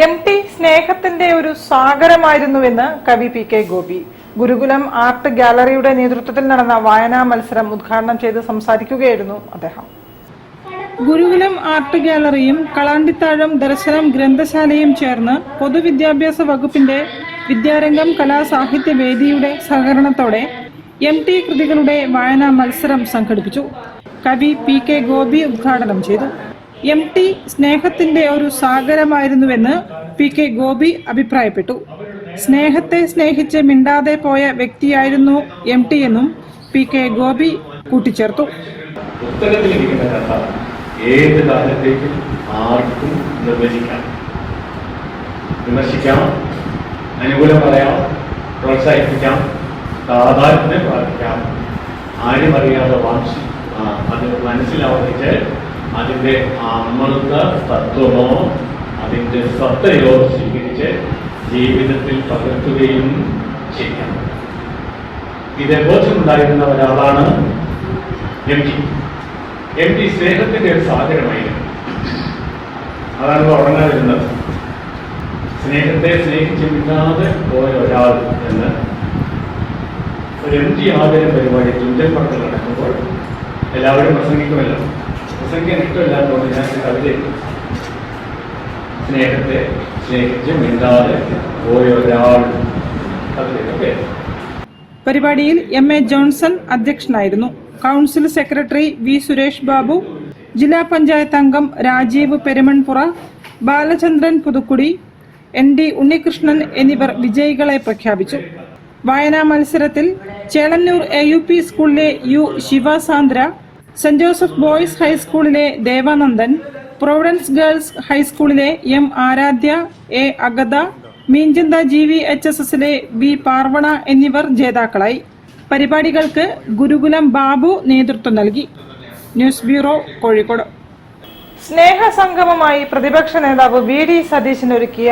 എം.ടി. സ്നേഹത്തിന്റെ ഒരു സാഗരമായിരുന്നുവെന്ന് കവി പി കെ ഗോപി. ഗുരുകുലം ആർട്ട് ഗാലറിയുടെ നേതൃത്വത്തിൽ നടന്ന വായനാ മത്സരം ഉദ്ഘാടനം ചെയ്ത് സംസാരിക്കുകയായിരുന്നു അദ്ദേഹം. ഗുരുകുലം ആർട്ട് ഗാലറിയും കളാണ്ടിത്താഴം ദർശനം ഗ്രന്ഥശാലയും ചേർന്ന് പൊതുവിദ്യാഭ്യാസ വകുപ്പിന്റെ വിദ്യാരംഗം കലാസാഹിത്യ വേദിയുടെ സഹകരണത്തോടെ എം.ടി. കൃതികളുടെ വായനാ മത്സരം സംഘടിപ്പിച്ചു. കവി പി കെ ഗോപി ഉദ്ഘാടനം ചെയ്തു. എം.ടി. സ്നേഹത്തിന്റെ ഒരു സാഗരമായിരുന്നുവെന്ന് പി കെ ഗോപി അഭിപ്രായപ്പെട്ടു. സ്നേഹത്തെ സ്നേഹിച്ച് മിണ്ടാതെ പോയ വ്യക്തിയായിരുന്നു എം.ടി. എന്നും പി കെ ഗോപി കൂട്ടിച്ചേർത്തു. ഏത് കാലത്തേക്കും ആർക്കും നിർവചിക്കാം, വിമർശിക്കാം, അനുകൂലം പറയാം, പ്രോത്സാഹിപ്പിക്കാം, താതാത്മ്യം പ്രാപിക്കാം. ആരും അറിയാതെ അത് മനസ്സിലാവണിച്ച് അതിൻ്റെ അമൃത തത്വമോ അതിൻ്റെ സത്തയോ സ്വീകരിച്ച് ജീവിതത്തിൽ പകർത്തുകയും ചെയ്യാം. ഇതേ ബോധമുണ്ടായിരുന്ന ഒരാളാണ് എം.ടി. എം.ടി. സ്നേഹത്തിന്റെ ഒരു സാഗരമായിരുന്നു. അതാണ് ഉറങ്ങാതിരുന്നത്. സ്നേഹത്തെ സ്നേഹിച്ച് മിണ്ടാതെ പോയ ഒരാൾ എന്ന് ഒരു എം.ടി. ആദരം പരിപാടി തുഞ്ചൻ പറത്തിൽ നടക്കുമ്പോൾ എല്ലാവരും പ്രസംഗിക്കുമല്ലോ. പ്രസംഗിക്കാൻ ഇഷ്ടമില്ലാത്തതുകൊണ്ട് ഞാൻ കവിത സ്നേഹത്തെ സ്നേഹിച്ച് മിണ്ടാതെ പോയ ഒരാൾ കവിതയൊക്കെ. പരിപാടിയിൽ എം.എ. ജോൺസൺ അധ്യക്ഷനായിരുന്നു. Council secretary V. Suresh Babu, ജില്ലാ പഞ്ചായത്ത് അംഗം രാജീവ് പെരുമൺപുറ, ബാലചന്ദ്രൻ പുതുക്കുടി, എൻ.ഡി. ഉണ്ണികൃഷ്ണൻ എന്നിവർ വിജയികളെ പ്രഖ്യാപിച്ചു. വായനാ മത്സരത്തിൽ ചേളന്നൂർ AUP സ്കൂളിലെ യു. ശിവസാന്ദ്ര, സെന്റ് ജോസഫ് ബോയ്സ് ഹൈസ്കൂളിലെ ദേവാനന്ദൻ, പ്രൊവിഡൻസ് ഗേൾസ് ഹൈസ്കൂളിലെ M. Aradhya, A. Agatha, Meenchanda GVHSSലെ ബി. പാർവണ എന്നിവർ ജേതാക്കളായി. പരിപാടികൾക്ക് ഗുരുകുലം ബാബു നേതൃത്വം നൽകി. News bureau, Kozhikode. സ്നേഹസംഗമമായി പ്രതിപക്ഷ നേതാവ് വി. ഡി. സതീശൻ ഒരുക്കിയ